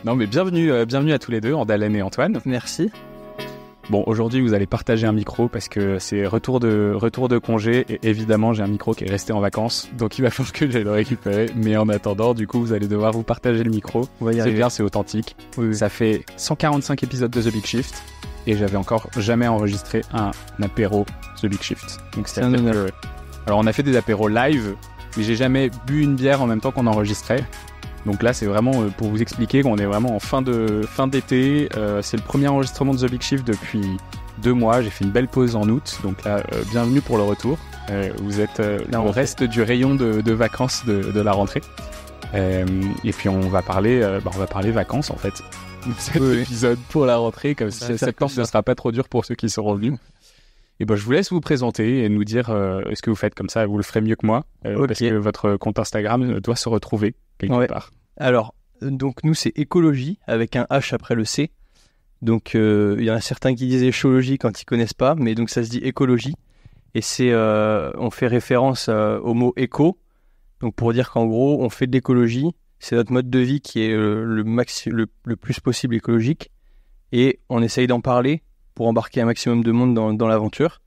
Non, mais bienvenue à tous les deux, Andalen et Antoine. Merci. Bon, aujourd'hui, vous allez partager un micro parce que c'est retour de congé et évidemment, j'ai un micro qui est resté en vacances, donc il va falloir que j'aille le récupérer. Mais en attendant, du coup, vous allez devoir vous partager le micro. C'est bien, c'est authentique. Oui. Ça fait 145 épisodes de The Big Shift et j'avais encore jamais enregistré un apéro The Big Shift. Donc c'est un honneur. Alors, on a fait des apéros live, mais j'ai jamais bu une bière en même temps qu'on enregistrait. Donc là, c'est vraiment pour vous expliquer qu'on est vraiment en fin d'été. C'est le premier enregistrement de The Big Shift depuis 2 mois. J'ai fait une belle pause en août. Donc là, bienvenue pour le retour. Vous êtes au reste du rayon de vacances de la rentrée. Et puis on va parler vacances en fait. Cet épisode pour la rentrée, comme ça, septembre ne sera pas trop dur pour ceux qui seront venus. Et je vous laisse vous présenter et nous dire ce que vous faites, comme ça vous le ferez mieux que moi, parce que votre compte Instagram doit se retrouver quelque part. Alors, donc nous c'est écologie avec un H après le C. Donc il y en a certains qui disent échologie quand ils connaissent pas, mais donc ça se dit écologie. Et c'est on fait référence au mot éco. Donc pour dire qu'en gros on fait de l'écologie, c'est notre mode de vie qui est le plus possible écologique. Et on essaye d'en parler pour embarquer un maximum de monde dans l'aventure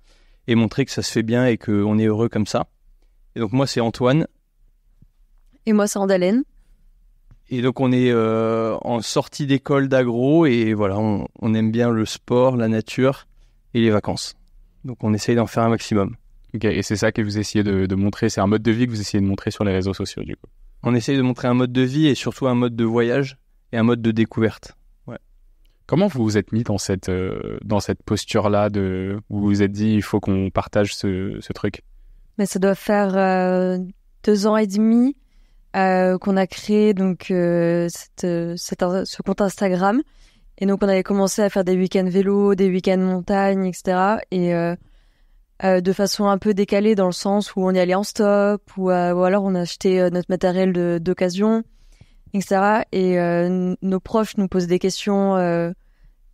et montrer que ça se fait bien et qu'on est heureux comme ça. Et donc moi c'est Antoine. Et moi c'est Andalen. Et donc on est en sortie d'école d'agro et voilà, on aime bien le sport, la nature et les vacances. Donc on essaye d'en faire un maximum. Ok, et c'est ça que vous essayez de montrer, c'est un mode de vie que vous essayez de montrer sur les réseaux sociaux du coup. On essaye de montrer un mode de vie et surtout un mode de voyage et un mode de découverte. Ouais. Comment vous vous êtes mis dans cette posture-là où vous vous êtes dit il faut qu'on partage ce truc? Mais ça doit faire 2 ans et demi qu'on a créé donc ce compte Instagram. Et donc on avait commencé à faire des week-ends vélo, des week-ends montagne, etc. Et de façon un peu décalée dans le sens où on y allait en stop ou alors on a acheté notre matériel d'occasion, etc. Et nos proches nous posent des questions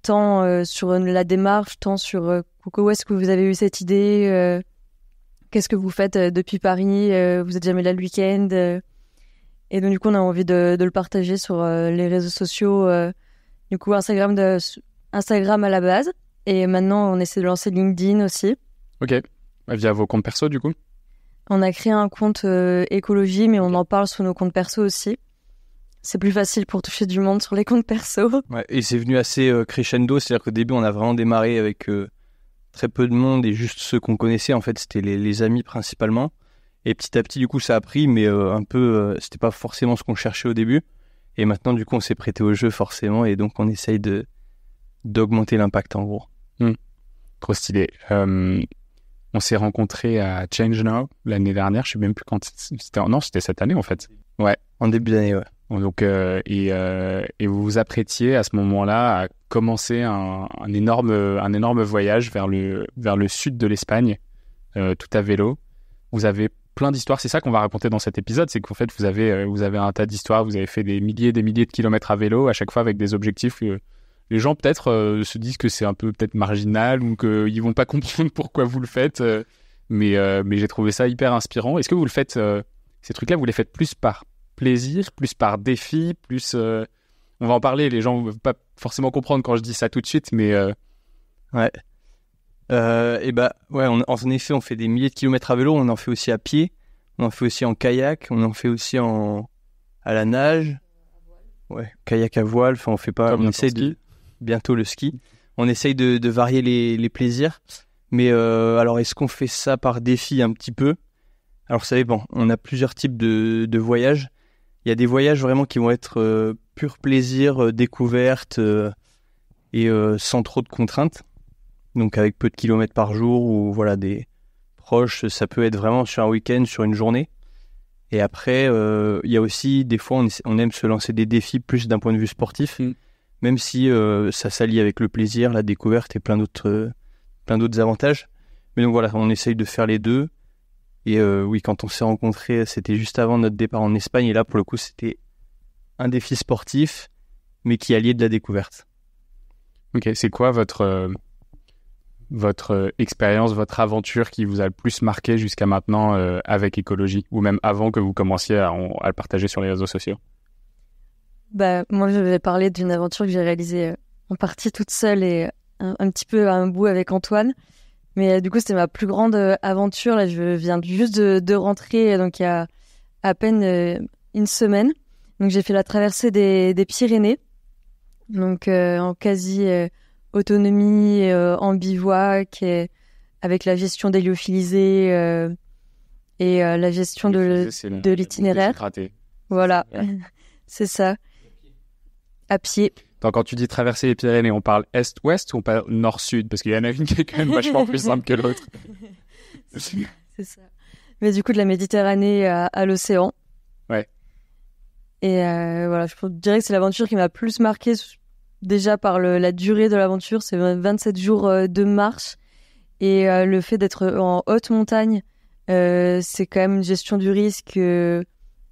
tant sur la démarche, tant sur où est-ce que vous avez eu cette idée, qu'est-ce que vous faites depuis Paris, vous êtes jamais là le week-end. Et donc du coup on a envie de le partager sur les réseaux sociaux. Du coup Instagram à la base. Et maintenant on essaie de lancer LinkedIn aussi. Ok, via vos comptes perso du coup? On a créé un compte écologie, mais on en parle sur nos comptes perso aussi. C'est plus facile pour toucher du monde sur les comptes perso. Ouais, et c'est venu assez crescendo, c'est-à-dire qu'au début on a vraiment démarré avec très peu de monde et juste ceux qu'on connaissait, en fait c'était les amis principalement. Et petit à petit du coup ça a pris, mais c'était pas forcément ce qu'on cherchait au début. Et maintenant du coup on s'est prêté au jeu forcément et donc on essaye d'augmenter l'impact en gros. Trop stylé. On s'est rencontrés à Change Now l'année dernière, je sais même plus quand c'était cette année en fait. Ouais, en début d'année, ouais. Donc et vous vous apprêtiez à ce moment-là à commencer un énorme voyage vers le sud de l'Espagne, tout à vélo. Vous avez plein d'histoires, c'est ça qu'on va raconter dans cet épisode, c'est qu'en fait vous avez un tas d'histoires, vous avez fait des milliers de kilomètres à vélo, à chaque fois avec des objectifs que les gens peut-être se disent que c'est un peu peut-être marginal ou qu'ils vont pas comprendre pourquoi vous le faites, mais j'ai trouvé ça hyper inspirant. Est-ce que vous le faites, ces trucs-là, vous les faites plus par plaisir, plus par défi, plus... on va en parler, les gens ne vont pas forcément comprendre quand je dis ça tout de suite, mais... Ouais. Ouais, en effet, on fait des milliers de kilomètres à vélo, on en fait aussi à pied, on en fait aussi en kayak, on en fait aussi à la nage. Ouais, kayak à voile, enfin on fait pas... Comme on essaye bientôt le ski. On essaye de varier les plaisirs. Mais alors, est-ce qu'on fait ça par défi un petit peu? Alors, ça dépend. On a plusieurs types de voyages. Il y a des voyages vraiment qui vont être pur plaisir, découverte et sans trop de contraintes. Donc, avec peu de kilomètres par jour ou voilà, des proches. Ça peut être vraiment sur un week-end, sur une journée. Et après, il y a aussi, des fois, on aime se lancer des défis plus d'un point de vue sportif. Même si ça s'allie avec le plaisir, la découverte et plein d'autres avantages. Mais donc voilà, on essaye de faire les deux. Et oui, quand on s'est rencontrés, c'était juste avant notre départ en Espagne. Et là, pour le coup, c'était un défi sportif, mais qui alliait de la découverte. Ok, c'est quoi votre expérience, votre aventure qui vous a le plus marqué jusqu'à maintenant avec écologie, ou même avant que vous commenciez à le partager sur les réseaux sociaux? Moi, je vais parler d'une aventure que j'ai réalisée en partie toute seule et un petit peu à un bout avec Antoine. Mais du coup, c'était ma plus grande aventure. Là, je viens juste de rentrer, donc il y a à peine une semaine. Donc, j'ai fait la traversée des Pyrénées, donc en quasi autonomie, en bivouac, avec la gestion des lyophilisés et la gestion de l'itinéraire. Voilà, c'est ça. À pied. Donc, quand tu dis traverser les Pyrénées, on parle est-ouest ou on parle nord-sud? Parce qu'il y en a une qui est quand même vachement plus simple que l'autre. C'est ça. Mais du coup, de la Méditerranée à l'océan. Ouais. Et voilà, je dirais que c'est l'aventure qui m'a plus marquée déjà par la durée de l'aventure. C'est 27 jours de marche. Et le fait d'être en haute montagne, c'est quand même une gestion du risque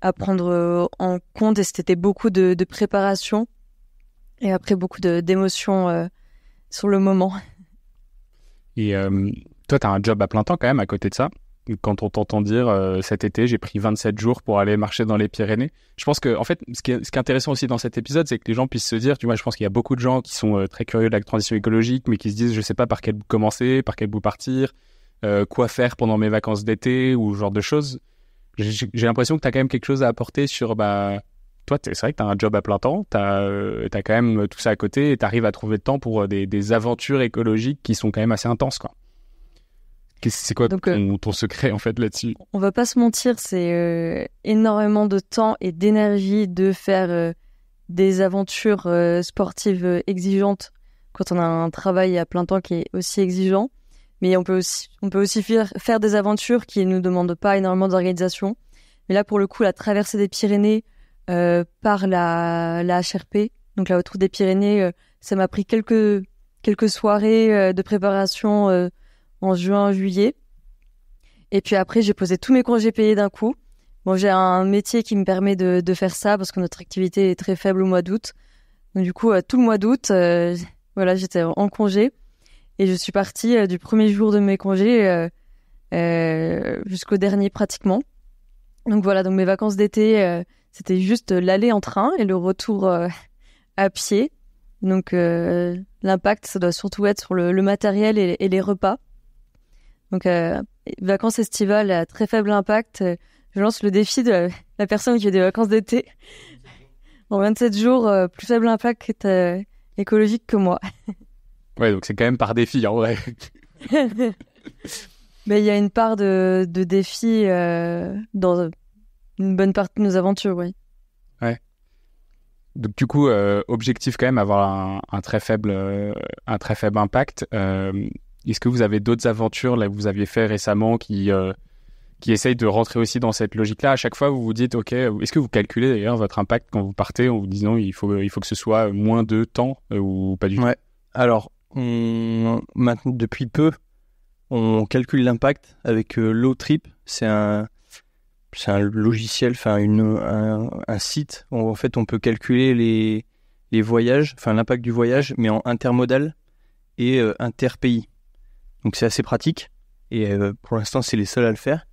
à prendre en compte. Et c'était beaucoup de préparation. Et après, beaucoup d'émotions sur le moment. Et toi, tu as un job à plein temps quand même à côté de ça. Quand on t'entend dire cet été, j'ai pris 27 jours pour aller marcher dans les Pyrénées. Je pense que, en fait, ce qui est intéressant aussi dans cet épisode, c'est que les gens puissent se dire, tu vois, je pense qu'il y a beaucoup de gens qui sont très curieux de la transition écologique, mais qui se disent, je sais pas par quel bout commencer, par quel bout partir, quoi faire pendant mes vacances d'été ou ce genre de choses. J'ai l'impression que tu as quand même quelque chose à apporter sur, toi, c'est vrai que tu as un job à plein temps, tu as quand même tout ça à côté et tu arrives à trouver le temps pour des aventures écologiques qui sont quand même assez intenses, quoi. C'est quoi ton secret, en fait, là-dessus? On va pas se mentir, c'est énormément de temps et d'énergie de faire des aventures sportives exigeantes quand on a un travail à plein temps qui est aussi exigeant. Mais on peut aussi faire des aventures qui nous demandent pas énormément d'organisation. Mais là, pour le coup, la traversée des Pyrénées par la HRP, donc la Haute Route des Pyrénées, ça m'a pris quelques soirées de préparation en juin, juillet. Et puis après, j'ai posé tous mes congés payés d'un coup. Bon, j'ai un métier qui me permet de faire ça parce que notre activité est très faible au mois d'août. Donc du coup, tout le mois d'août, voilà, j'étais en congé. Et je suis partie du premier jour de mes congés jusqu'au dernier pratiquement. Donc voilà, donc mes vacances d'été, c'était juste l'aller en train et le retour à pied. Donc l'impact, ça doit surtout être sur le matériel et les repas. Donc vacances estivales à très faible impact. Je lance le défi de la personne qui fait des vacances d'été en 27 jours, plus faible impact écologique que moi. Ouais, donc c'est quand même par défi, en vrai. Mais il y a une part de défi dans une bonne partie de nos aventures, oui. Ouais. Donc du coup, objectif quand même avoir un très faible impact. Est-ce que vous avez d'autres aventures là que vous aviez fait récemment qui essayent de rentrer aussi dans cette logique-là? À chaque fois, vous vous dites, ok, est-ce que vous calculez d'ailleurs votre impact quand vous partez en vous disant il faut que ce soit moins de temps ou pas du tout? Ouais. Alors, maintenant, depuis peu, on calcule l'impact avec Lowtrip. C'est un logiciel, enfin un site où en fait on peut calculer les voyages, enfin l'impact du voyage, mais en intermodal et interpays. Donc c'est assez pratique et pour l'instant c'est les seuls à le faire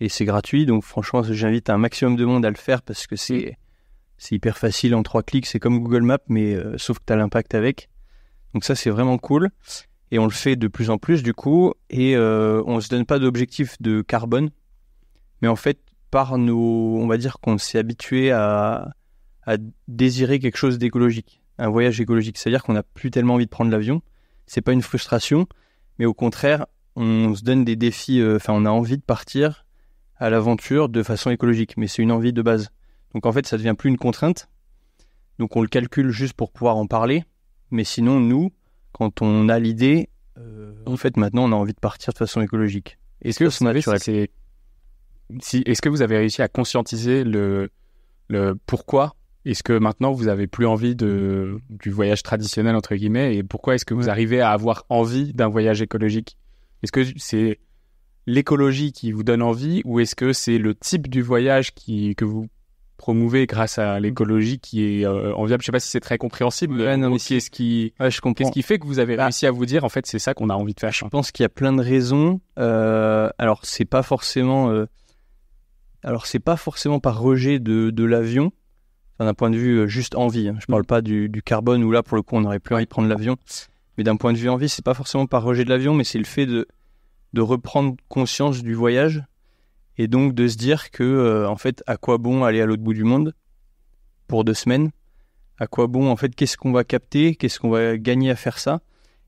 et c'est gratuit. Donc franchement j'invite un maximum de monde à le faire parce que c'est hyper facile en 3 clics. C'est comme Google Maps mais sauf que tu as l'impact avec. Donc ça c'est vraiment cool et on le fait de plus en plus du coup et on se donne pas d'objectif de carbone mais en fait on va dire qu'on s'est habitué à désirer quelque chose d'écologique, un voyage écologique. C'est-à-dire qu'on n'a plus tellement envie de prendre l'avion. C'est pas une frustration, mais au contraire, on se donne des défis. On a envie de partir à l'aventure de façon écologique, mais c'est une envie de base. Donc en fait, ça devient plus une contrainte. Donc on le calcule juste pour pouvoir en parler. Mais sinon, nous, quand on a l'idée, en fait, maintenant, on a envie de partir de façon écologique. Est-ce que vous avez réussi à conscientiser le pourquoi est-ce que maintenant vous avez plus envie du voyage traditionnel entre guillemets et pourquoi est-ce que vous arrivez à avoir envie d'un voyage écologique? Est-ce que c'est l'écologie qui vous donne envie ou est-ce que c'est le type du voyage que vous promouvez grâce à l'écologie qui est enviable? Je sais pas si c'est très compréhensible, mais aussi je comprends. Qu'est-ce qui fait que vous avez réussi à vous dire en fait c'est ça qu'on a envie de faire? Je pense qu'il y a plein de raisons. Alors c'est pas forcément par rejet de l'avion. d'un point de vue juste envie. Hein. Je parle pas du carbone où là, pour le coup, on n'aurait plus envie de prendre l'avion. Mais d'un point de vue envie, c'est pas forcément par rejet de l'avion, mais c'est le fait de reprendre conscience du voyage et donc de se dire que, en fait, à quoi bon aller à l'autre bout du monde pour 2 semaines? À quoi bon, en fait, qu'est-ce qu'on va capter? Qu'est-ce qu'on va gagner à faire ça?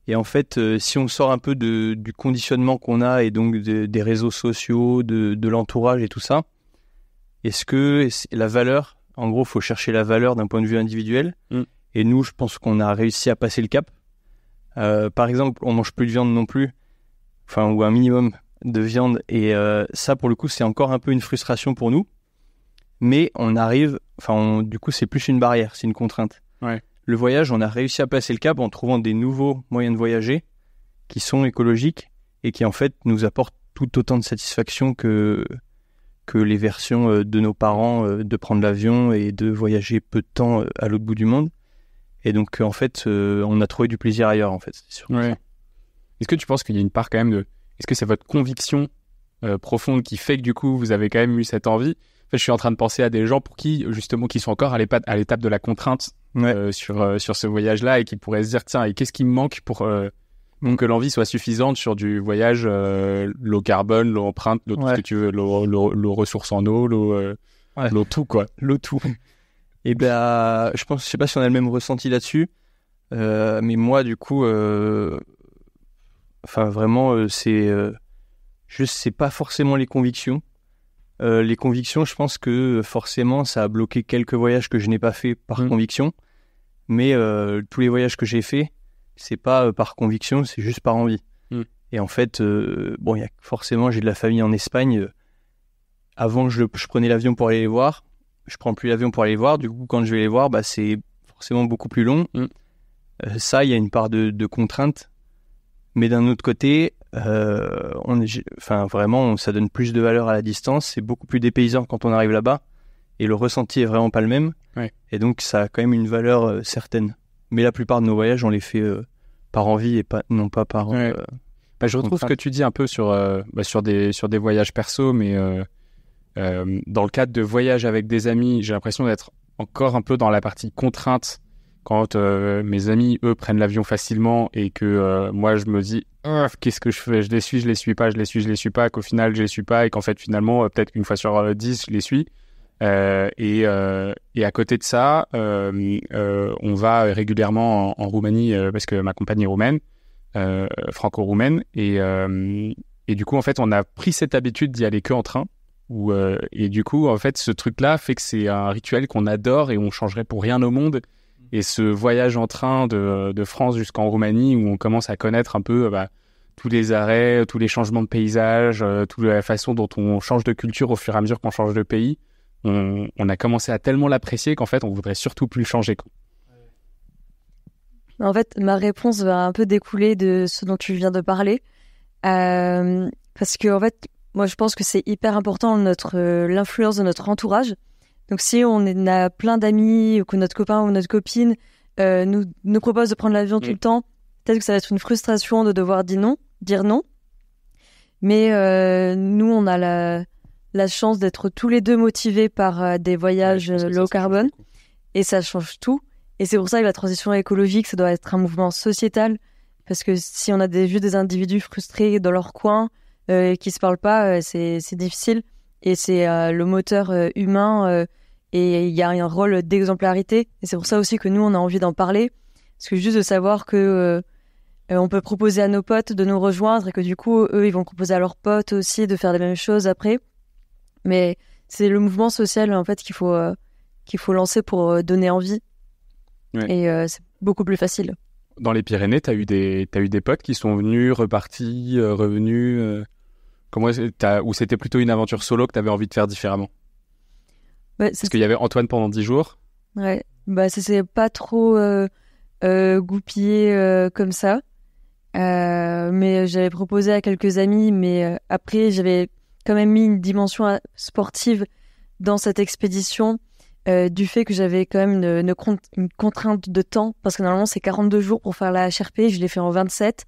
Et en fait, si on sort un peu du conditionnement qu'on a et donc des réseaux sociaux, de l'entourage et tout ça, est-ce que la valeur, en gros, il faut chercher la valeur d'un point de vue individuel. Et nous, je pense qu'on a réussi à passer le cap. Par exemple, on mange plus de viande non plus, enfin, ou un minimum de viande. Et ça, pour le coup, c'est encore un peu une frustration pour nous. Mais on arrive, du coup, c'est plus une barrière, c'est une contrainte. Ouais. Le voyage, on a réussi à passer le cap en trouvant des nouveaux moyens de voyager qui sont écologiques et qui, en fait, nous apportent tout autant de satisfaction que les versions de nos parents de prendre l'avion et de voyager peu de temps à l'autre bout du monde. Et donc, en fait, on a trouvé du plaisir ailleurs, en fait. C'est sûr. Ouais. Est-ce que tu penses qu'il y a une part quand même de... Est-ce que c'est votre conviction profonde qui fait que du coup, vous avez quand même eu cette envie? En fait, je suis en train de penser à des gens pour qui, justement, qui sont encore à l'étape de la contrainte sur ce voyage-là et qui pourraient se dire, tiens, et qu'est-ce qui me manque pour que l'envie soit suffisante sur du voyage low carbone, low empreinte, tout ce que tu veux, low ressources en eau, l'eau tout, quoi. L'eau tout. Et ben, je sais pas si on a le même ressenti là-dessus, mais moi, du coup, vraiment, c'est pas forcément les convictions. Les convictions, je pense que forcément, ça a bloqué quelques voyages que je n'ai pas fait par conviction, mais tous les voyages que j'ai faits, c'est pas par conviction, c'est juste par envie. Et en fait, forcément, j'ai de la famille en Espagne. Avant, je prenais l'avion pour aller les voir. Je prends plus l'avion pour aller les voir. Du coup, quand je vais les voir, c'est forcément beaucoup plus long. Ça, il y a une part de contrainte. Mais d'un autre côté, vraiment, ça donne plus de valeur à la distance. C'est beaucoup plus dépaysant quand on arrive là-bas. Et le ressenti est vraiment pas le même. Ouais. Et donc, ça a quand même une valeur certaine. Mais la plupart de nos voyages, on les fait par envie et non pas par... je retrouve ce que tu dis un peu sur des voyages perso, mais dans le cadre de voyages avec des amis, j'ai l'impression d'être encore un peu dans la partie contrainte quand mes amis, eux, prennent l'avion facilement et que moi, je me dis qu'est-ce que je fais? Je les suis pas, qu'au final, je les suis pas et qu'en fait, finalement, peut-être qu'une fois sur 10, je les suis. Et à côté de ça, on va régulièrement en Roumanie parce que ma compagne est roumaine, franco-roumaine, et du coup, en fait, on a pris cette habitude d'y aller que en train. Et du coup, en fait, ce truc-là fait que c'est un rituel qu'on adore et on changerait pour rien au monde. Et ce voyage en train de France jusqu'en Roumanie, où on commence à connaître un peu tous les arrêts, tous les changements de paysage, toute la façon dont on change de culture au fur et à mesure qu'on change de pays, on a commencé à tellement l'apprécier qu'en fait, on voudrait surtout plus le changer, quoi. En fait, ma réponse va un peu découler de ce dont tu viens de parler. Parce que, en fait, moi, je pense que c'est hyper important l'influence de notre entourage. Donc, si on a plein d'amis ou que notre copain ou notre copine nous propose de prendre l'avion tout le temps, peut-être que ça va être une frustration de devoir dire non. Mais nous, on a la chance d'être tous les deux motivés par des voyages low carbone. Et ça change tout. Et c'est pour ça que la transition écologique, ça doit être un mouvement sociétal. Parce que si on a vu des individus frustrés dans leur coin, qui se parlent pas, c'est difficile. Et c'est le moteur humain et il y a un rôle d'exemplarité. Et c'est pour ça aussi que nous, on a envie d'en parler. Parce que juste de savoir que on peut proposer à nos potes de nous rejoindre et que du coup, eux, ils vont proposer à leurs potes aussi de faire les mêmes choses après. Mais c'est le mouvement social, en fait, qu'il faut lancer pour donner envie. Ouais. Et c'est beaucoup plus facile. Dans les Pyrénées, t'as eu des potes qui sont venus, repartis, revenus ou c'était plutôt une aventure solo que t'avais envie de faire différemment? Parce qu'il y avait Antoine pendant 10 jours. Ouais, ça s'est pas trop goupillé comme ça. Mais j'avais proposé à quelques amis, mais après j'avais quand même mis une dimension sportive dans cette expédition du fait que j'avais quand même une contrainte de temps, parce que normalement c'est 42 jours pour faire la HRP, je l'ai fait en 27.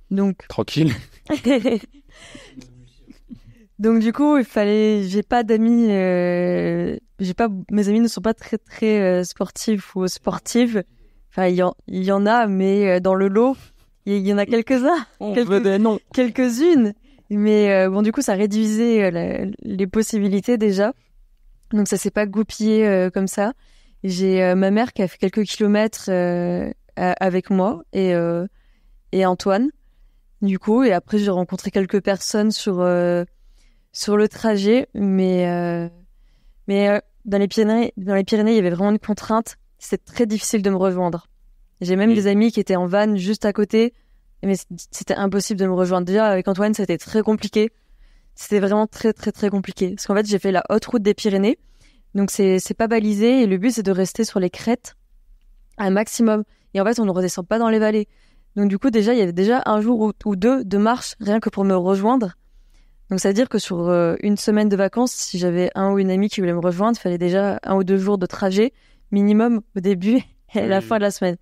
Donc... Tranquille. Donc du coup, j'ai pas d'amis mes amis ne sont pas très très sportifs ou sportives. Enfin, il y en a, mais dans le lot, il y en a quelques-uns, quelques-unes. Mais bon, du coup, ça réduisait les possibilités déjà. Donc ça s'est pas goupillé comme ça. J'ai ma mère qui a fait quelques kilomètres avec moi et Antoine. Du coup, et après j'ai rencontré quelques personnes sur le trajet, mais dans les Pyrénées, il y avait vraiment une contrainte. C'était très difficile de me rejoindre. J'ai même des amis qui étaient en van juste à côté, mais c'était impossible de me rejoindre. Déjà avec Antoine, c'était très compliqué. C'était vraiment très très très compliqué parce qu'en fait j'ai fait la haute route des Pyrénées, donc c'est pas balisé et le but c'est de rester sur les crêtes un maximum. Et en fait on ne redescend pas dans les vallées. Donc du coup déjà il y avait déjà un jour ou deux de marche rien que pour me rejoindre. Donc ça veut dire que sur une semaine de vacances, si j'avais un ou une amie qui voulait me rejoindre, il fallait déjà 1 ou 2 jours de trajet minimum au début et à la fin de la semaine.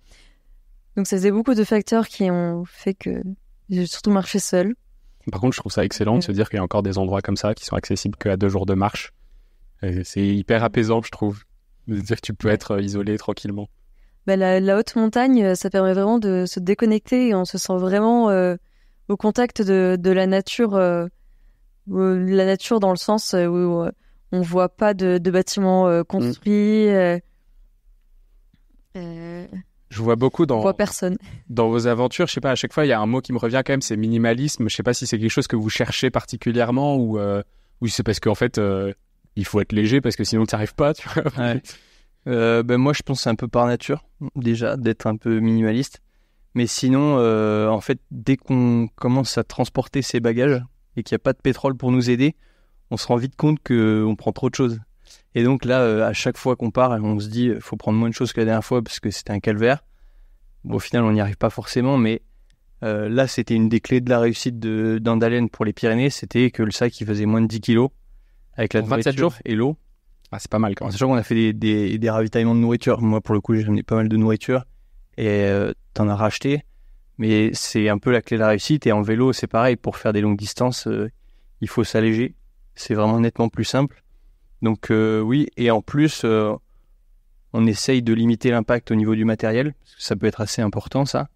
Donc ça faisait beaucoup de facteurs qui ont fait que j'ai surtout marché seule. Par contre, je trouve ça excellent de se dire qu'il y a encore des endroits comme ça qui sont accessibles qu'à 2 jours de marche. Et c'est hyper apaisant, je trouve, de se dire que tu peux être isolé tranquillement. La haute montagne, ça permet vraiment de se déconnecter et on se sent vraiment au contact de la nature. La nature dans le sens où on voit pas de bâtiments construits. Je vois beaucoup on voit personne. Dans vos aventures, je sais pas, à chaque fois, il y a un mot qui me revient quand même, c'est minimalisme. Je sais pas si c'est quelque chose que vous cherchez particulièrement ou c'est parce qu'en fait, il faut être léger parce que sinon tu n'y arrives pas, tu vois. Ouais. Moi, je pense que c'est un peu par nature, déjà, d'être un peu minimaliste. Mais sinon, en fait, dès qu'on commence à transporter ses bagages et qu'il n'y a pas de pétrole pour nous aider, on se rend vite compte qu'on prend trop de choses. Et donc là, à chaque fois qu'on part, on se dit faut prendre moins de choses que la dernière fois parce que c'était un calvaire. Bon, au final, on n'y arrive pas forcément, mais là, c'était une des clés de la réussite d'Andalen pour les Pyrénées, c'était que le sac il faisait moins de 10 kilos avec la 27 jours et l'eau. Ah, c'est pas mal quand même. En sachant qu'on a fait des ravitaillements de nourriture. Moi, pour le coup, j'ai amené pas mal de nourriture et t'en as racheté. Mais c'est un peu la clé de la réussite. Et en vélo, c'est pareil. Pour faire des longues distances, il faut s'alléger. C'est vraiment nettement plus simple. Donc oui, et en plus, on essaye de limiter l'impact au niveau du matériel. Parce que ça peut être assez important, ça.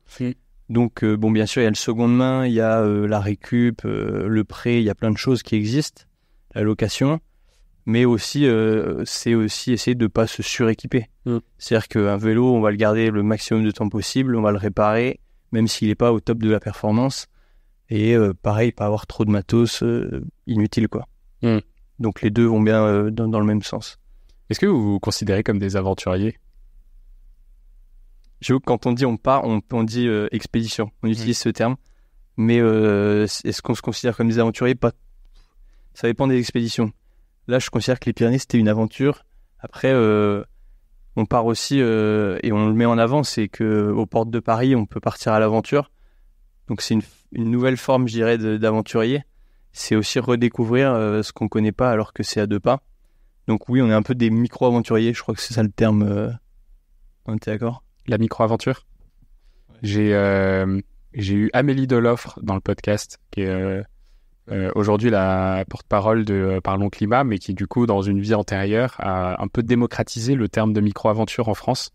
Donc bien sûr, il y a le seconde main, il y a la récup, le prêt, il y a plein de choses qui existent. La location. Mais aussi, c'est aussi essayer de ne pas se suréquiper. C'est-à-dire qu'un vélo, on va le garder le maximum de temps possible, on va le réparer, même s'il n'est pas au top de la performance. Et pareil, pas avoir trop de matos inutile, quoi. Donc les deux vont bien dans le même sens. Est-ce que vous vous considérez comme des aventuriers ? Je vois que quand on dit on part, on dit expédition. On utilise ce terme. Mais est-ce qu'on se considère comme des aventuriers ? Pas. Ça dépend des expéditions. Là, je considère que les Pyrénées, c'était une aventure. Après, on part aussi, et on le met en avant, c'est qu'aux portes de Paris, on peut partir à l'aventure. Donc, c'est une nouvelle forme, je dirais, d'aventurier. C'est aussi redécouvrir ce qu'on ne connaît pas alors que c'est à 2 pas. Donc oui, on est un peu des micro-aventuriers, je crois que c'est ça le terme. On était d'accord ? La micro-aventure ? Ouais. J'ai eu Amélie Deloffre dans le podcast, qui est aujourd'hui la porte-parole de Parlons Climat, mais qui du coup, dans une vie antérieure, a un peu démocratisé le terme de micro-aventure en France.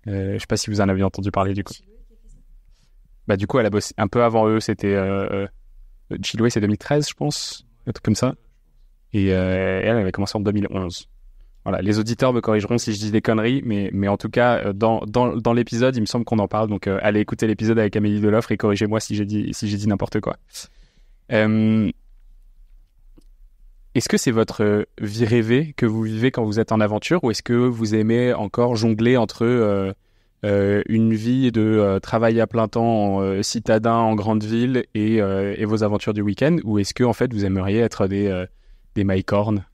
Je sais pas si vous en avez entendu parler du coup. Bah du coup, elle a bossé un peu avant eux, c'était Chiloé, c'est 2013, je pense, un truc comme ça. Et elle avait commencé en 2011. Voilà, les auditeurs me corrigeront si je dis des conneries, mais en tout cas, dans l'épisode, il me semble qu'on en parle. Donc, allez écouter l'épisode avec Amélie Deloffre et corrigez-moi si j'ai dit n'importe quoi. Est-ce que c'est votre vie rêvée que vous vivez quand vous êtes en aventure, ou est-ce que vous aimez encore jongler entre une vie de travail à plein temps citadin en grande ville et vos aventures du week-end, ou est-ce que en fait vous aimeriez être des Maicornes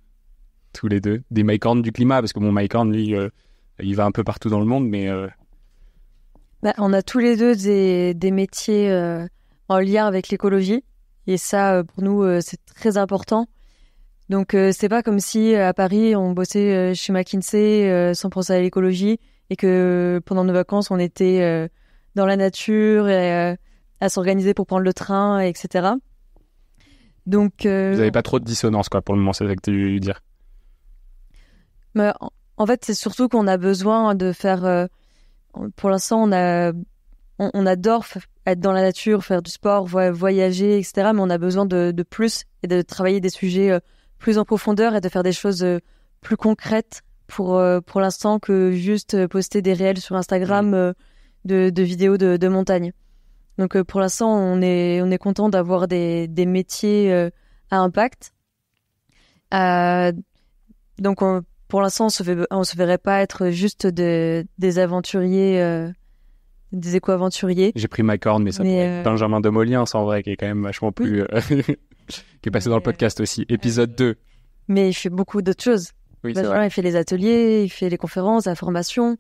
tous les deux, des Maicornes du climat, parce que mon Maicorne lui il va un peu partout dans le monde, mais on a tous les deux des métiers en lien avec l'écologie, et ça pour nous c'est très important. Donc c'est pas comme si à Paris on bossait chez McKinsey sans penser à l'écologie, et que pendant nos vacances on était dans la nature et à s'organiser pour prendre le train, etc. Donc vous avez pas trop de dissonance quoi pour le moment, c'est ça que tu veux dire? Mais en fait, c'est surtout qu'on a besoin de faire. Pour l'instant, on adore être dans la nature, faire du sport, voyager, etc. Mais on a besoin de plus et de travailler des sujets plus en profondeur et de faire des choses plus concrètes pour l'instant que juste poster des réels sur Instagram de vidéos de montagne. Donc pour l'instant, on est content d'avoir des métiers à impact. Donc pour l'instant, on se verrait pas être juste des aventuriers, des éco-aventuriers. J'ai pris ma corne, mais ça pourrait être Benjamin Demoliens, en vrai, qui est quand même vachement plus... qui est passé dans le podcast aussi. Épisode 2. Mais il fait beaucoup d'autres choses. Oui, c'est vrai. Il fait les ateliers, il fait les conférences, la formation.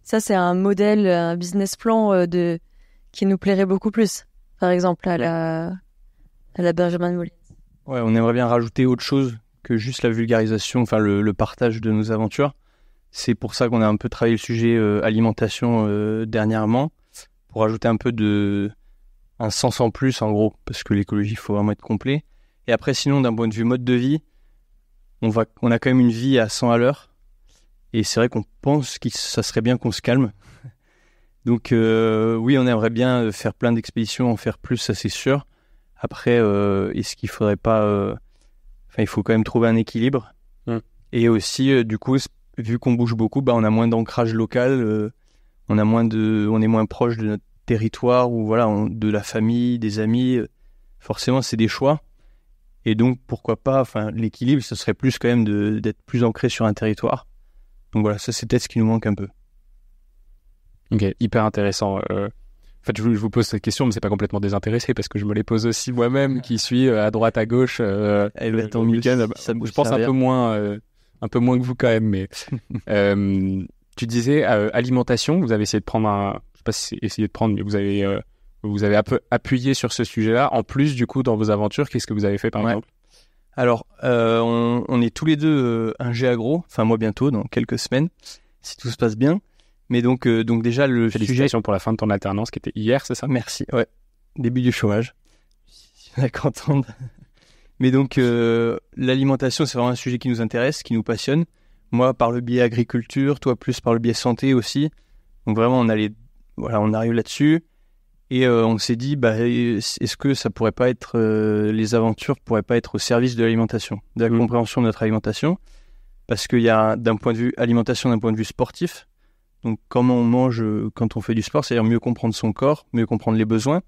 Ça, c'est un modèle, un business plan qui nous plairait beaucoup plus. Par exemple, à la Benjamin Demoliens. Ouais, on aimerait bien rajouter autre chose que juste la vulgarisation, enfin le partage de nos aventures. C'est pour ça qu'on a un peu travaillé le sujet alimentation dernièrement, pour ajouter un peu un sens en plus en gros, parce que l'écologie, il faut vraiment être complet. Et après, sinon, d'un point de vue mode de vie, on a quand même une vie à 100 à l'heure, et c'est vrai qu'on pense que ça serait bien qu'on se calme. Donc oui, on aimerait bien faire plein d'expéditions, en faire plus, ça c'est sûr. Après, est-ce qu'il faudrait pas... il faut quand même trouver un équilibre. Et aussi, du coup, vu qu'on bouge beaucoup, on a moins d'ancrage local, on est moins proche de notre territoire, ou voilà, de la famille, des amis. Forcément, c'est des choix. Et donc, pourquoi pas, l'équilibre, ce serait plus quand même d'être plus ancré sur un territoire. Donc voilà, ça c'est peut-être ce qui nous manque un peu. Ok, hyper intéressant. En fait, je vous pose cette question, mais c'est pas complètement désintéressé, parce que je me les pose aussi moi-même, qui suis à droite, à gauche, le week-end. Je pense un peu moins que vous quand même, mais tu disais alimentation. Vous avez essayé de prendre je sais pas si c'est essayer de prendre, mais vous avez un peu appuyé sur ce sujet-là. En plus, du coup, dans vos aventures, qu'est-ce que vous avez fait par exemple? Alors, on est tous les deux ingé agro. Enfin, moi bientôt, dans quelques semaines, si tout se passe bien. Mais donc déjà le Félicitations pour la fin de ton alternance qui était hier, c'est ça? Merci, ouais. Début du chômage. Si on a qu'à entendre. Mais donc l'alimentation, c'est vraiment un sujet qui nous intéresse, qui nous passionne. Moi par le biais agriculture, toi plus par le biais santé aussi. Donc vraiment on arrive là-dessus et on s'est dit est-ce que ça pourrait pas être les aventures pourraient pas être au service de l'alimentation, de la compréhension de notre alimentation, parce qu'il y a d'un point de vue alimentation, d'un point de vue sportif. Donc, comment on mange quand on fait du sport, c'est-à-dire mieux comprendre son corps, mieux comprendre les besoins.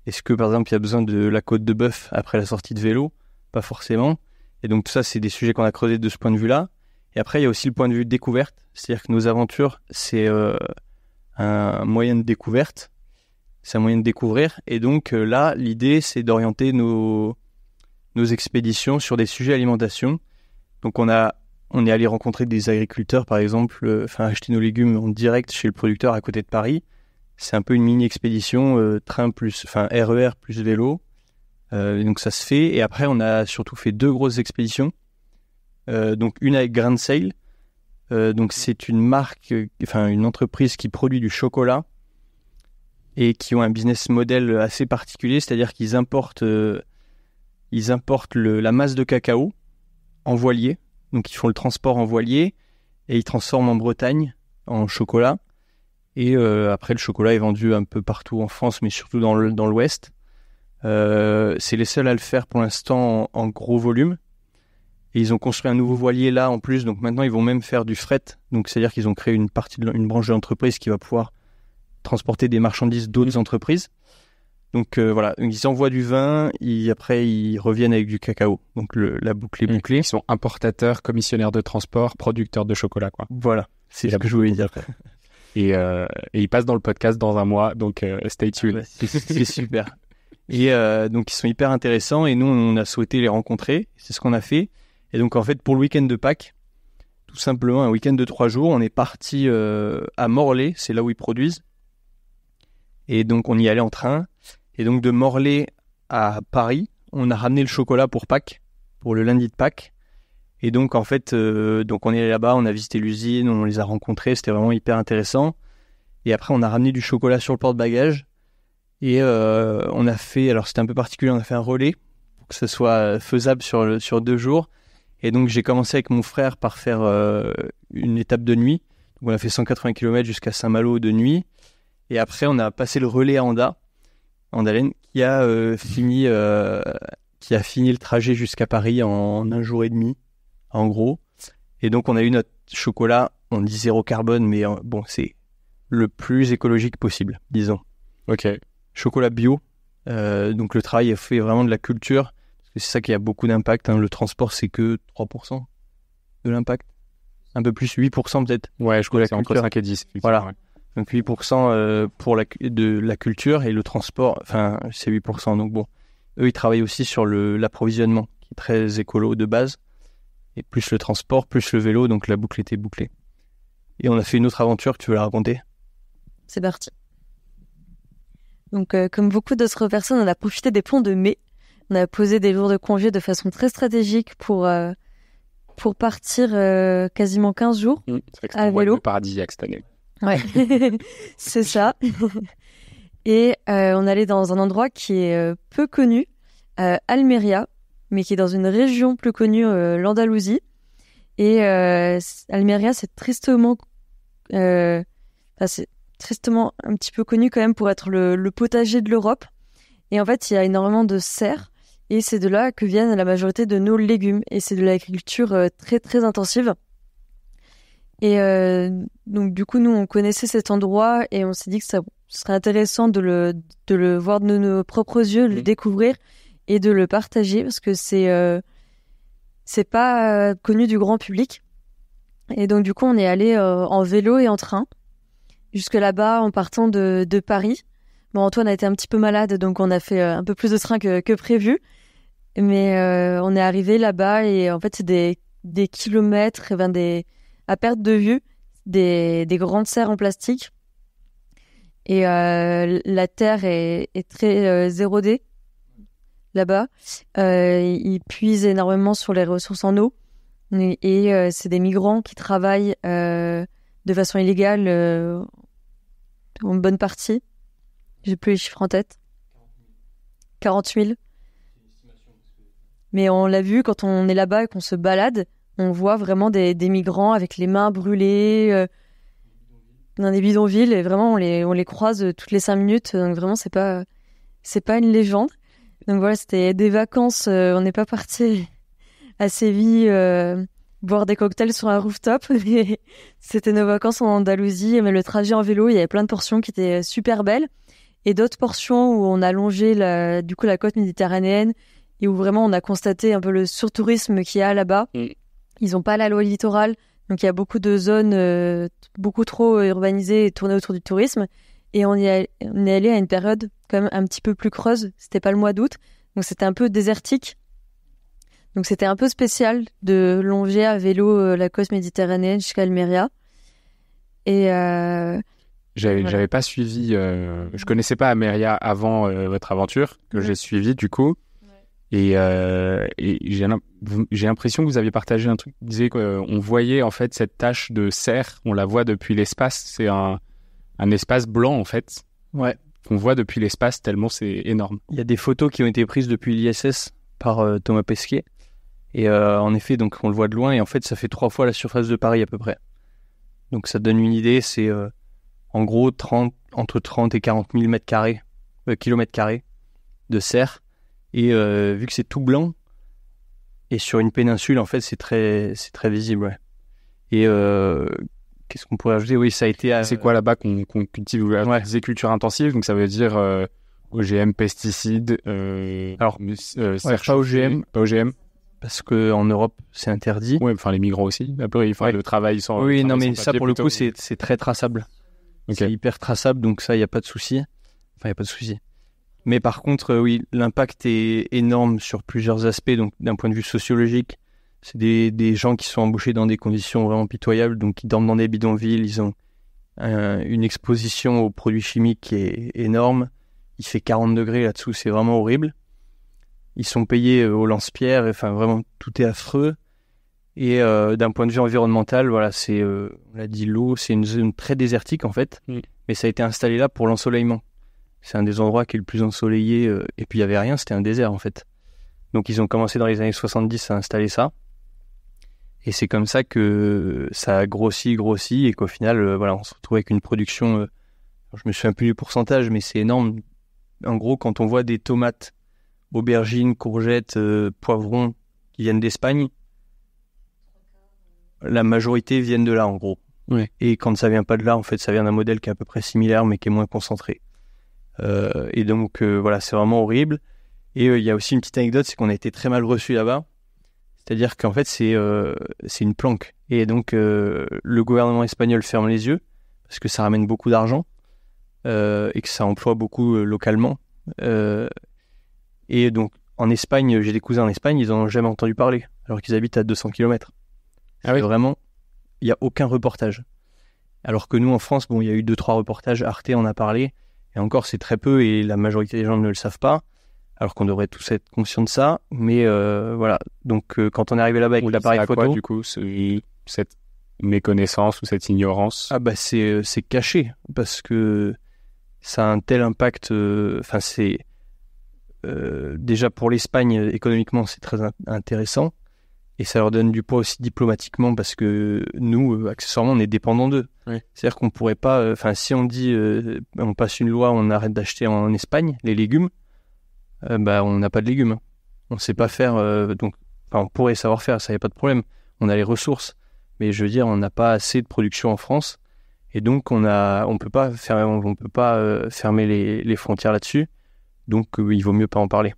Est-ce que, par exemple, il y a besoin de la côte de bœuf après la sortie de vélo? Pas forcément. Et donc, tout ça, c'est des sujets qu'on a creusés de ce point de vue-là. Et après, il y a aussi le point de vue découverte. C'est-à-dire que nos aventures, c'est un moyen de découverte. C'est un moyen de découvrir. Et donc, là, l'idée, c'est d'orienter nos expéditions sur des sujets alimentation. Donc, on est allé rencontrer des agriculteurs, par exemple, acheter nos légumes en direct chez le producteur à côté de Paris. C'est un peu une mini-expédition, train plus, RER plus vélo. Donc ça se fait. Et après, on a surtout fait 2 grosses expéditions. Donc une avec Grand Sail. Donc c'est une marque, une entreprise qui produit du chocolat et qui ont un business model assez particulier, c'est-à-dire qu'ils importent la masse de cacao en voilier. Donc, ils font le transport en voilier et ils transforment en Bretagne en chocolat. Et après, le chocolat est vendu un peu partout en France, mais surtout dans l'Ouest. C'est les seuls à le faire pour l'instant en gros volume. Et ils ont construit un nouveau voilier là en plus. Donc maintenant, ils vont même faire du fret. Donc, c'est-à-dire qu'ils ont créé une branche de l'entreprise qui va pouvoir transporter des marchandises d'autres entreprises. Donc voilà, ils envoient du vin, après ils reviennent avec du cacao. Donc la boucle est bouclée. Ils sont importateurs, commissionnaires de transport, producteurs de chocolat, quoi. Voilà, c'est ce que je voulais dire. Et ils passent dans le podcast dans un mois, donc stay tuned. C'est super. Et donc ils sont hyper intéressants et nous on a souhaité les rencontrer. C'est ce qu'on a fait. Et donc en fait pour le week-end de Pâques, tout simplement un week-end de 3 jours, on est parti à Morlaix, c'est là où ils produisent. Et donc on y allait en train. Et donc de Morlaix à Paris, on a ramené le chocolat pour Pâques, pour le lundi de Pâques. Et donc en fait, donc on est allé là-bas, on a visité l'usine, on les a rencontrés, c'était vraiment hyper intéressant. Et après on a ramené du chocolat sur le porte-bagages. Et on a fait, alors c'était un peu particulier, on a fait un relais pour que ça soit faisable sur 2 jours. Et donc, j'ai commencé avec mon frère par faire une étape de nuit. Donc, on a fait 180 km jusqu'à Saint-Malo de nuit. Et après, on a passé le relais à Andalen, qui a fini le trajet jusqu'à Paris en 1 jour et demi, en gros. Et donc, on a eu notre chocolat, on dit 0 carbone, mais bon, c'est le plus écologique possible, disons. Ok. Chocolat bio. Donc, le travail est fait vraiment de la culture. Parce que c'est ça qui a beaucoup d'impact. Hein. Le transport, c'est que 3% de l'impact. Un peu plus, 8% peut-être. Ouais, je crois que c'est entre culture. 5 et 10. Voilà. Ouais. Donc 8% de la culture et le transport, enfin c'est 8%. Donc bon, eux ils travaillent aussi sur l'approvisionnement qui est très écolo de base. Et plus le transport, plus le vélo, donc la boucle était bouclée. Et on a fait une autre aventure, tu veux la raconter ? C'est parti. Donc, comme beaucoup d'autres personnes, on a profité des ponts de mai. On a posé des jours de congé de façon très stratégique pour partir quasiment 15 jours C'est vrai que c'est à un voyage vélo. paradisiaque cette année. Ouais, c'est ça. Et on allait dans un endroit qui est peu connu, Almeria, mais qui est dans une région plus connue, l'Andalousie. Et Almeria, c'est tristement un petit peu connu quand même pour être le potager de l'Europe. Et en fait, il y a énormément de serres. Et c'est de là que viennent la majorité de nos légumes. Et c'est de l'agriculture très, très intensive. Et donc, du coup, nous, on connaissait cet endroit et on s'est dit que ça serait intéressant de le voir de nos propres yeux, le découvrir et de le partager parce que c'est pas connu du grand public. Et donc, du coup, on est allé en vélo et en train jusque là-bas en partant de Paris. Bon, Antoine a été un petit peu malade, donc on a fait un peu plus de train que prévu. Mais on est arrivé là-bas et en fait, c'est des kilomètres, à perte de vue, des grandes serres en plastique. Et la terre est très érodée là-bas. Ils puisent énormément sur les ressources en eau. Et c'est des migrants qui travaillent de façon illégale en bonne partie. J'ai plus les chiffres en tête. 40 000. Mais on l'a vu quand on est là-bas et qu'on se balade, on voit vraiment des migrants avec les mains brûlées dans des bidonvilles et vraiment on les croise toutes les 5 minutes. Donc vraiment c'est pas une légende. Donc voilà, c'était des vacances. On n'est pas parti à Séville boire des cocktails sur un rooftop. C'était nos vacances en Andalousie. Mais le trajet en vélo, il y avait plein de portions qui étaient super belles et d'autres portions où on a longé la côte méditerranéenne et où vraiment on a constaté un peu le surtourisme qu'il y a là-bas. Ils n'ont pas la loi littorale, donc il y a beaucoup de zones beaucoup trop urbanisées et tournées autour du tourisme. Et on est allé à une période quand même un petit peu plus creuse. C'était pas le mois d'août, donc c'était un peu désertique. Donc c'était un peu spécial de longer à vélo la côte méditerranéenne jusqu'à Almeria. Et j'avais pas suivi. Je connaissais pas Almeria avant votre aventure que j'ai suivi du coup. Et j'ai l'impression que vous aviez partagé un truc qui disait qu'on voyait en fait cette tache de serre, on la voit depuis l'espace, c'est un espace blanc en fait, qu'on voit depuis l'espace tellement c'est énorme. Il y a des photos qui ont été prises depuis l'ISS par Thomas Pesquet et en effet donc on le voit de loin et en fait ça fait 3 fois la surface de Paris à peu près. Donc ça donne une idée, c'est en gros entre 30 et 40 000 kilomètres carrés de serre. Et vu que c'est tout blanc, et sur une péninsule, en fait, c'est très visible. Ouais. Et qu'est-ce qu'on pourrait ajouter ? Oui, ça a été... C'est quoi là-bas qu'on cultive ? Vous disiez culture intensive, donc ça veut dire OGM, pesticides... Alors, pas OGM. Pas OGM. Parce qu'en Europe, c'est interdit. Oui, enfin les migrants aussi. Après, ils font le travail sans... Oui, non, mais sans ça, pour le coup, plutôt. c'est très traçable. Okay. C'est hyper traçable, donc ça, il n'y a pas de souci. Enfin, il n'y a pas de souci. Mais par contre, oui, l'impact est énorme sur plusieurs aspects. Donc, d'un point de vue sociologique, c'est des gens qui sont embauchés dans des conditions vraiment pitoyables. Donc, ils dorment dans des bidonvilles. Ils ont une exposition aux produits chimiques qui est énorme. Il fait 40 degrés là-dessous. C'est vraiment horrible. Ils sont payés au lance-pierre. Enfin, vraiment, tout est affreux. Et d'un point de vue environnemental, voilà, on l'a dit, l'eau, c'est une zone très désertique, en fait. Mais ça a été installé là pour l'ensoleillement. C'est un des endroits qui est le plus ensoleillé. Et puis, il n'y avait rien, c'était un désert, en fait. Donc, ils ont commencé dans les années 70 à installer ça. Et c'est comme ça que ça a grossi, et qu'au final, on se retrouve avec une production, je me souviens plus du pourcentage, mais c'est énorme. En gros, quand on voit des tomates, aubergines, courgettes, poivrons qui viennent d'Espagne, la majorité viennent de là, en gros. Ouais. Et quand ça vient pas de là, en fait, ça vient d'un modèle qui est à peu près similaire, mais qui est moins concentré. Et donc, c'est vraiment horrible. Et il y a aussi une petite anecdote, c'est qu'on a été très mal reçus là-bas. C'est-à-dire qu'en fait, c'est une planque. Et donc, le gouvernement espagnol ferme les yeux, parce que ça ramène beaucoup d'argent, et que ça emploie beaucoup localement. Et donc, en Espagne, j'ai des cousins en Espagne, ils n'en ont jamais entendu parler, alors qu'ils habitent à 200 km. Ah oui. Vraiment, il n'y a aucun reportage. Alors que nous, en France, il y a eu 2-3 reportages, Arte en a parlé, et encore, c'est très peu, et la majorité des gens ne le savent pas, alors qu'on devrait tous être conscients de ça. Mais voilà, donc quand on est arrivé là-bas avec l'appareil photo... quoi, du coup, cette méconnaissance ou cette ignorance? Ah bah c'est caché, parce que ça a un tel impact, déjà pour l'Espagne, économiquement, c'est très intéressant, et ça leur donne du poids aussi diplomatiquement, parce que nous, accessoirement, on est dépendants d'eux. Oui. C'est-à-dire qu'on pourrait pas... si on dit, on passe une loi, on arrête d'acheter en Espagne les légumes, on n'a pas de légumes. On sait pas faire... on pourrait savoir faire, ça y a pas de problème. On a les ressources. Mais je veux dire, on n'a pas assez de production en France. Et donc, on peut pas fermer les frontières là-dessus. Donc, il vaut mieux pas en parler.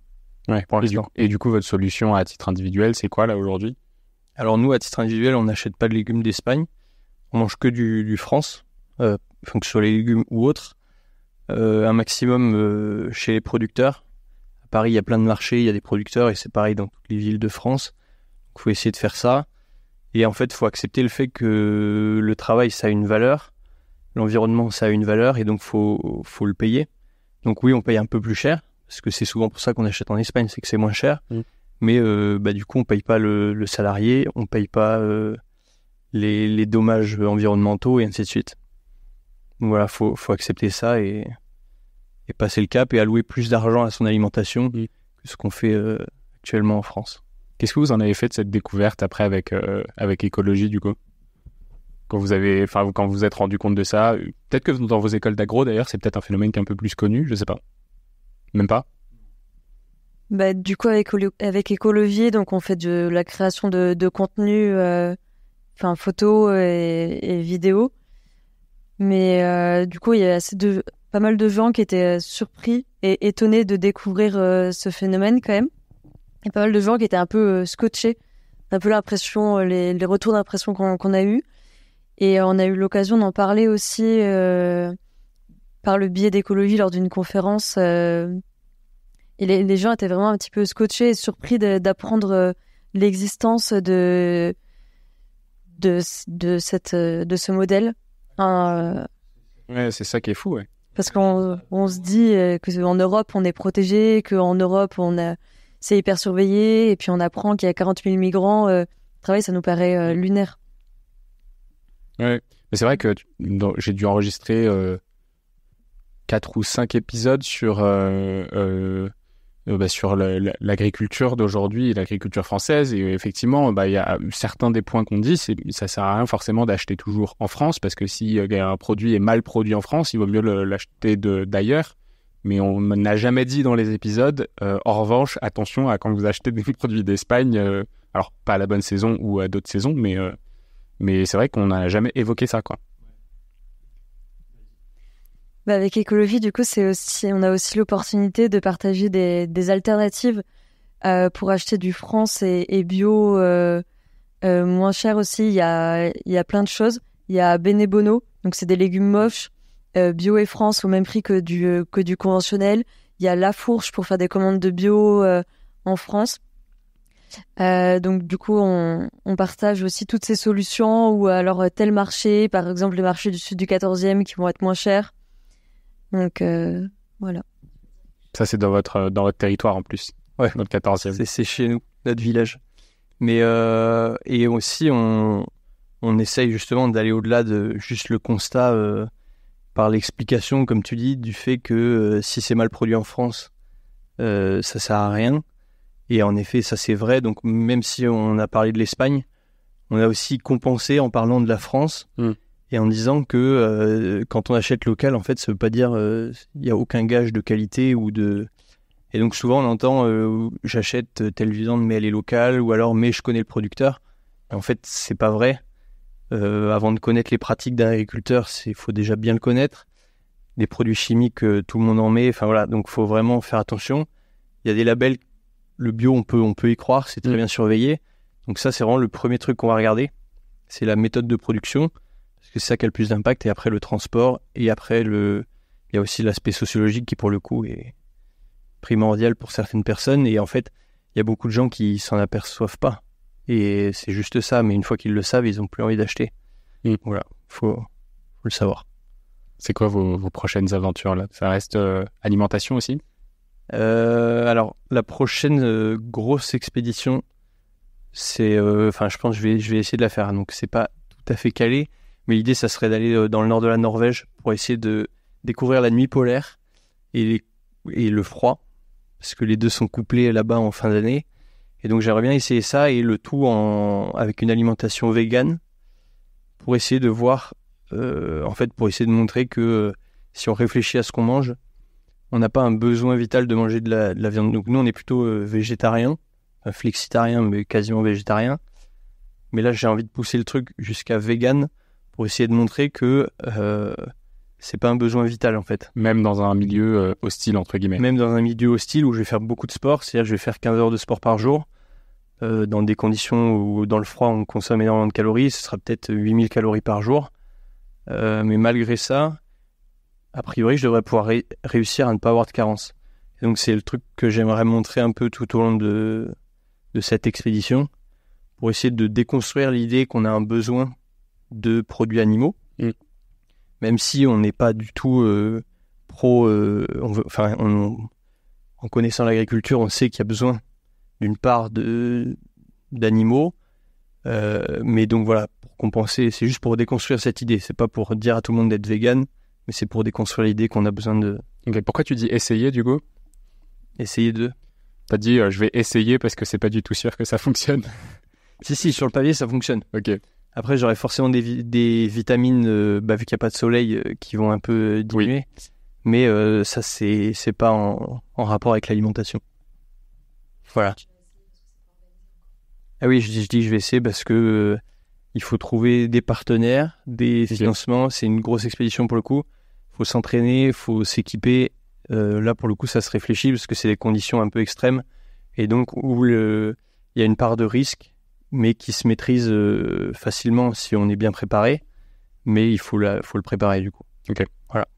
Ouais. Pour l'instant. Et du coup, votre solution à titre individuel, c'est quoi là aujourd'hui? Alors nous, à titre individuel, on n'achète pas de légumes d'Espagne. On mange que du France, que ce soit les légumes ou autres. Un maximum chez les producteurs. À Paris, il y a plein de marchés, il y a des producteurs, et c'est pareil dans toutes les villes de France. Il faut essayer de faire ça. Et en fait, il faut accepter le fait que le travail, ça a une valeur. L'environnement, ça a une valeur, et donc faut le payer. Donc oui, on paye un peu plus cher, parce que c'est souvent pour ça qu'on achète en Espagne, c'est que c'est moins cher. Mais du coup, on paye pas le salarié, on paye pas les dommages environnementaux, et ainsi de suite. Donc voilà, faut accepter ça et passer le cap, et allouer plus d'argent à son alimentation que ce qu'on fait actuellement en France. Qu'est-ce que vous en avez fait de cette découverte après avec écologie, du coup? Quand vous êtes rendu compte de ça, peut-être que dans vos écoles d'agro, d'ailleurs, c'est peut-être un phénomène qui est un peu plus connu, je sais pas. Même pas? Du coup, avec écologie, donc on fait de la création de contenu, photos et vidéos. Mais du coup, il y a pas mal de gens qui étaient surpris et étonnés de découvrir ce phénomène quand même. Il y a pas mal de gens qui étaient un peu scotchés, un peu l'impression, les retours d'impression qu'on a eu. Et on a eu l'occasion d'en parler aussi par le biais d'écologie lors d'une conférence. Et les gens étaient vraiment un petit peu scotchés et surpris d'apprendre l'existence de ce modèle. Ouais, c'est ça qui est fou, ouais. Parce qu'on se dit qu'en Europe, on est protégé, qu'en Europe, c'est hyper surveillé, et puis on apprend qu'il y a 40 000 migrants. Travail, ça nous paraît lunaire. Ouais, mais c'est vrai que j'ai dû enregistrer 4 ou 5 épisodes sur l'agriculture d'aujourd'hui et l'agriculture française, et effectivement, il y a certains des points qu'on dit, ça sert à rien forcément d'acheter toujours en France, parce que si un produit est mal produit en France, il vaut mieux l'acheter d'ailleurs. Mais on n'a jamais dit dans les épisodes, en revanche, attention à quand vous achetez des produits d'Espagne, alors pas à la bonne saison ou à d'autres saisons, mais c'est vrai qu'on n'a jamais évoqué ça, quoi. Avec écologie, du coup, on a aussi l'opportunité de partager des alternatives pour acheter du France et bio moins cher aussi. Il y a plein de choses. Il y a Benebono, donc c'est des légumes moches, bio et France au même prix que du conventionnel. Il y a La Fourche pour faire des commandes de bio en France. Donc du coup, on partage aussi toutes ces solutions, ou alors tel marché, par exemple les marchés du sud du 14e qui vont être moins chers. Donc voilà. Ça, c'est dans votre territoire en plus. Ouais, dans le 14e. C'est chez nous, notre village. Mais et aussi, on essaye justement d'aller au-delà de juste le constat par l'explication, comme tu dis, du fait que si c'est mal produit en France, ça sert à rien. Et en effet, ça c'est vrai. Donc même si on a parlé de l'Espagne, on a aussi compensé en parlant de la France et en disant que quand on achète local, en fait, ça veut pas dire il y a aucun gage de qualité ou de... Et donc souvent on entend j'achète telle viande mais elle est locale, ou alors mais je connais le producteur. Et en fait, c'est pas vrai. Avant de connaître les pratiques d'un agriculteur, faut déjà bien le connaître. Des produits chimiques, tout le monde en met. Enfin voilà, donc faut vraiment faire attention. Il y a des labels, le bio, on peut y croire, c'est très bien surveillé. Donc ça, c'est vraiment le premier truc qu'on va regarder. C'est la méthode de production, parce que c'est ça qui a le plus d'impact. Et après le transport, et après il y a aussi l'aspect sociologique qui pour le coup est primordial pour certaines personnes. Et en fait, il y a beaucoup de gens qui s'en aperçoivent pas. Et c'est juste ça, mais une fois qu'ils le savent, ils n'ont plus envie d'acheter. Voilà, faut le savoir. C'est quoi vos prochaines aventures là? Ça reste alimentation aussi? Alors, la prochaine grosse expédition, c'est... je pense que je vais essayer de la faire. Donc, c'est pas tout à fait calé, mais l'idée, ça serait d'aller dans le nord de la Norvège pour essayer de découvrir la nuit polaire et le froid, parce que les deux sont couplés là-bas en fin d'année. Et donc j'aimerais bien essayer ça, et le tout avec une alimentation végane, pour essayer de voir, pour essayer de montrer que si on réfléchit à ce qu'on mange, on n'a pas un besoin vital de manger de la viande. Donc nous on est plutôt végétarien, flexitarien mais quasiment végétarien. Mais là j'ai envie de pousser le truc jusqu'à vegan pour essayer de montrer que c'est pas un besoin vital en fait. Même dans un milieu hostile entre guillemets. Même dans un milieu hostile où je vais faire beaucoup de sport, c'est-à-dire que je vais faire 15 heures de sport par jour, dans des conditions où dans le froid on consomme énormément de calories, ce sera peut-être 8000 calories par jour. Mais malgré ça, a priori je devrais pouvoir réussir à ne pas avoir de carence. Et donc c'est le truc que j'aimerais montrer un peu tout au long de cette expédition, pour essayer de déconstruire l'idée qu'on a un besoin de produits animaux. Même si on n'est pas du tout pro, en connaissant l'agriculture, on sait qu'il y a besoin d'une part d'animaux, mais donc voilà, pour compenser, c'est juste pour déconstruire cette idée. C'est pas pour dire à tout le monde d'être vegan, mais c'est pour déconstruire l'idée qu'on a besoin de... Okay. Pourquoi tu dis essayer du coup? Essayer de... T'as dit je vais essayer parce que c'est pas du tout sûr que ça fonctionne. Si, sur le papier ça fonctionne. Ok. Après, j'aurais forcément des vitamines, vu qu'il n'y a pas de soleil, qui vont un peu diminuer. Oui. Mais ça, c'est pas en rapport avec l'alimentation. Voilà. Ah oui, je dis que je vais essayer parce que il faut trouver des partenaires, des financements. C'est une grosse expédition pour le coup. Il faut s'entraîner, il faut s'équiper. Là, pour le coup, ça se réfléchit parce que c'est des conditions un peu extrêmes. Et donc, où il y a une part de risque, mais qui se maîtrise facilement si on est bien préparé, mais il faut le préparer du coup. Ok. Voilà.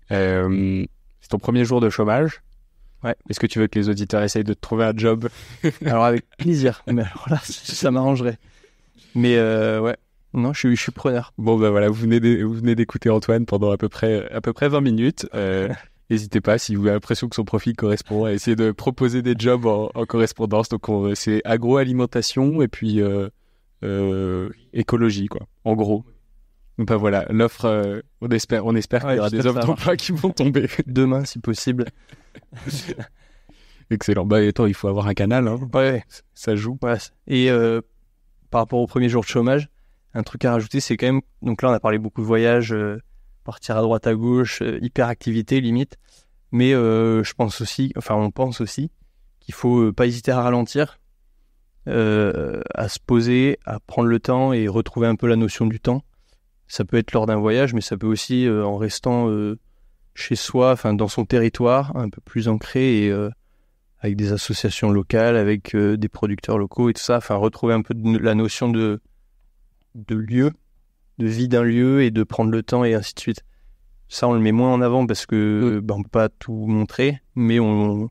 C'est ton premier jour de chômage. Ouais. Est-ce que tu veux que les auditeurs essayent de te trouver un job? Alors avec plaisir, mais alors là, ça m'arrangerait. Mais ouais, non, je suis preneur. Bon ben voilà, vous venez d'écouter Antoine pendant à peu près 20 minutes. N'hésitez pas, si vous avez l'impression que son profil correspond, à essayer de proposer des jobs en correspondance. Donc, c'est agroalimentation et puis écologie, quoi, en gros. Donc, ben voilà, l'offre, on espère qu'il y aura des offres d'emploi qui vont tomber. Demain, si possible. Excellent. Bah, attends, il faut avoir un canal, hein. Ouais. Ça joue. Ouais. Et par rapport au premier jour de chômage, un truc à rajouter, c'est quand même... Donc là, on a parlé beaucoup de voyages... partir à droite à gauche, hyperactivité limite, mais on pense aussi qu'il faut pas hésiter à ralentir, à se poser, à prendre le temps et retrouver un peu la notion du temps. Ça peut être lors d'un voyage, mais ça peut aussi en restant chez soi, enfin dans son territoire, un peu plus ancré, et avec des associations locales, avec des producteurs locaux et tout ça, enfin retrouver un peu la notion de lieu, de vie d'un lieu, et de prendre le temps et ainsi de suite. Ça, on le met moins en avant parce que on peut pas tout montrer, mais on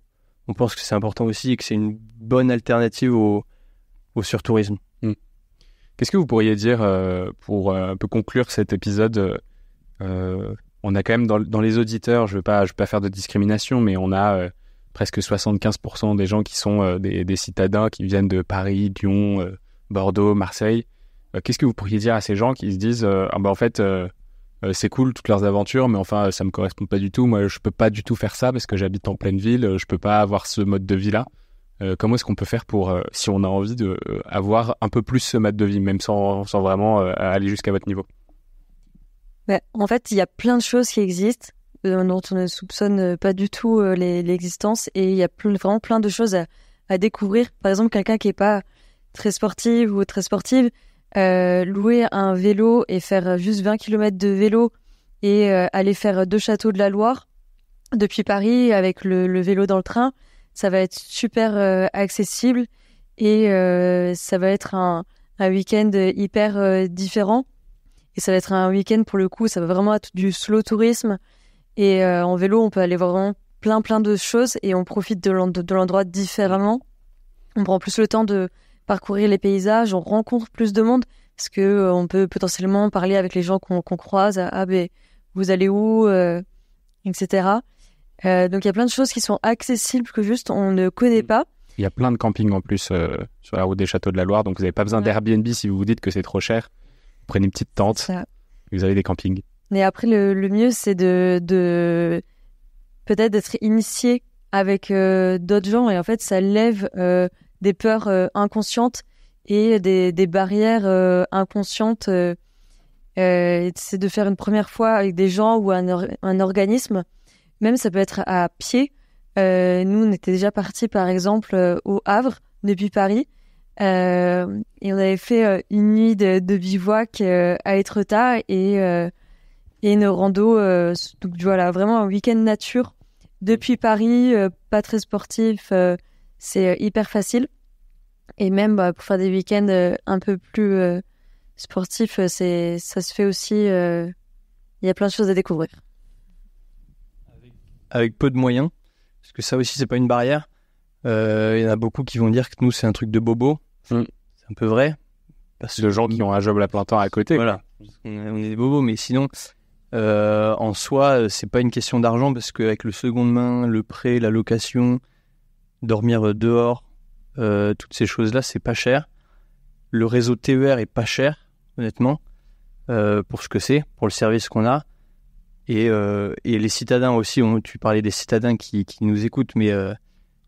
pense que c'est important aussi et que c'est une bonne alternative au surtourisme. Qu'est-ce que vous pourriez dire pour un peu conclure cet épisode? On a quand même dans les auditeurs, je veux pas faire de discrimination, mais on a presque 75% des gens qui sont des citadins qui viennent de Paris, Lyon, Bordeaux, Marseille. Qu'est-ce que vous pourriez dire à ces gens qui se disent en fait c'est cool toutes leurs aventures, mais enfin ça me correspond pas du tout, moi je peux pas du tout faire ça parce que j'habite en pleine ville, je peux pas avoir ce mode de vie là. comment est-ce qu'on peut faire pour, si on a envie de avoir un peu plus ce mode de vie, même sans vraiment aller jusqu'à votre niveau? En fait, il y a plein de choses qui existent dont on ne soupçonne pas du tout l'existence, et il y a vraiment plein de choses à découvrir. Par exemple, quelqu'un qui est pas très sportive ou très sportive, louer un vélo et faire juste 20 km de vélo et aller faire 2 châteaux de la Loire depuis Paris avec le vélo dans le train, ça va être super accessible, et ça va être un week-end hyper différent. Et ça va être un week-end, pour le coup, ça va vraiment être du slow tourisme. Et en vélo, on peut aller voir vraiment plein de choses, et on profite de l'endroit différemment. On prend plus le temps de parcourir les paysages, on rencontre plus de monde, parce que on peut potentiellement parler avec les gens qu'on croise. Vous allez où, etc. Donc il y a plein de choses qui sont accessibles que juste on ne connaît pas. Il y a plein de campings en plus sur la route des Châteaux de la Loire, donc vous n'avez pas besoin d'Airbnb si vous vous dites que c'est trop cher. Vous prenez une petite tente, et vous avez des campings. Et après, le mieux, c'est de peut-être d'être initié avec d'autres gens, et en fait, ça lève des peurs inconscientes et des barrières inconscientes. C'est de faire une première fois avec des gens ou un organisme. Même ça peut être à pied. Nous, on était déjà partis, par exemple, au Havre, depuis Paris. Et on avait fait une nuit de bivouac à Étretat et une rando. Donc voilà, vraiment un week-end nature depuis Paris, pas très sportif. C'est hyper facile. Et même pour faire des week-ends un peu plus sportifs, ça se fait aussi. Il y a plein de choses à découvrir. Avec peu de moyens, parce que ça aussi, c'est pas une barrière. Il y en a beaucoup qui vont dire que nous, c'est un truc de bobo. C'est un peu vrai. Parce que gens qui ont un job à plein temps à côté. Voilà, on est des bobos, mais sinon, en soi, c'est pas une question d'argent, parce qu'avec le seconde main, le prêt, la location, dormir dehors, toutes ces choses-là, c'est pas cher. Le réseau TER est pas cher, honnêtement, pour ce que c'est, pour le service qu'on a. Et les citadins aussi, tu parlais des citadins qui nous écoutent, mais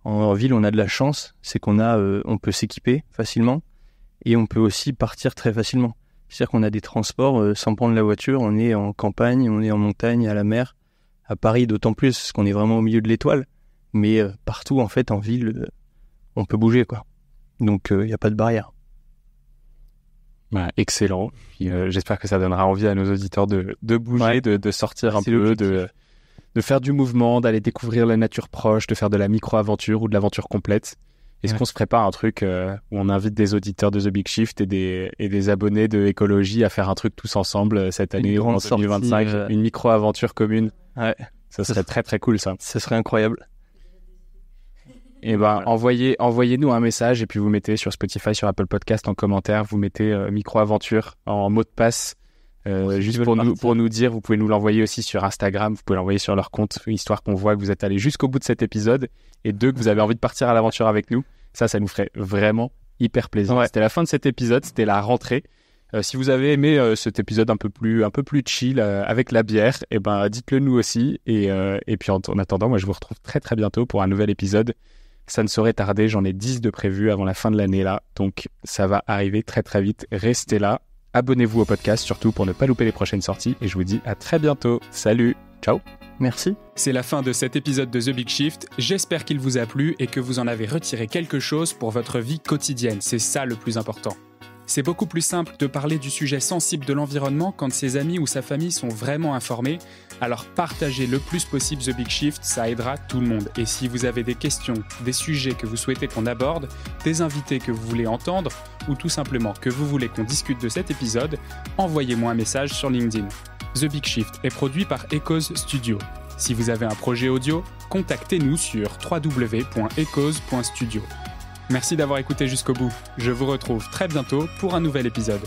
en ville, on a de la chance, c'est on peut s'équiper facilement, et on peut aussi partir très facilement. C'est-à-dire qu'on a des transports sans prendre la voiture, on est en campagne, on est en montagne, à la mer. À Paris, d'autant plus, parce qu'on est vraiment au milieu de l'étoile. Mais partout, en fait, en ville, on peut bouger, quoi. Donc, il n'y a pas de barrière. Excellent. Puis, j'espère que ça donnera envie à nos auditeurs de bouger, de sortir un peu, de faire du mouvement, d'aller découvrir la nature proche, de faire de la micro-aventure ou de l'aventure complète. Est-ce qu'on se prépare un truc où on invite des auditeurs de The Big Shift et des abonnés de Écologie à faire un truc tous ensemble cette année en 2025, une micro-aventure commune? Ouais. Ça serait très très cool, ça. Ça serait incroyable. Et voilà. Envoyez-nous un message, et puis vous mettez sur Spotify, sur Apple Podcast en commentaire, vous mettez micro-aventure en mot de passe. Juste pour nous dire, vous pouvez nous l'envoyer aussi sur Instagram, vous pouvez l'envoyer sur leur compte, histoire qu'on voit que vous êtes allés jusqu'au bout de cet épisode, et que vous avez envie de partir à l'aventure avec nous. Ça nous ferait vraiment hyper plaisir. Ouais. C'était la fin de cet épisode, c'était la rentrée. Si vous avez aimé cet épisode un peu plus chill avec la bière, dites-le nous aussi. Et puis en attendant, moi je vous retrouve très très bientôt pour un nouvel épisode. Ça ne saurait tarder, j'en ai 10 de prévus avant la fin de l'année là, donc ça va arriver très très vite. Restez là. Abonnez-vous au podcast, surtout pour ne pas louper les prochaines sorties. Et je vous dis à très bientôt. Salut, ciao. Merci. C'est la fin de cet épisode de The Big Shift. J'espère qu'il vous a plu et que vous en avez retiré quelque chose pour votre vie quotidienne. C'est ça le plus important. C'est beaucoup plus simple de parler du sujet sensible de l'environnement quand ses amis ou sa famille sont vraiment informés. Alors partagez le plus possible The Big Shift, ça aidera tout le monde. Et si vous avez des questions, des sujets que vous souhaitez qu'on aborde, des invités que vous voulez entendre, ou tout simplement que vous voulez qu'on discute de cet épisode, envoyez-moi un message sur LinkedIn. The Big Shift est produit par Echoes Studio. Si vous avez un projet audio, contactez-nous sur www.echoes.studio. Merci d'avoir écouté jusqu'au bout. Je vous retrouve très bientôt pour un nouvel épisode.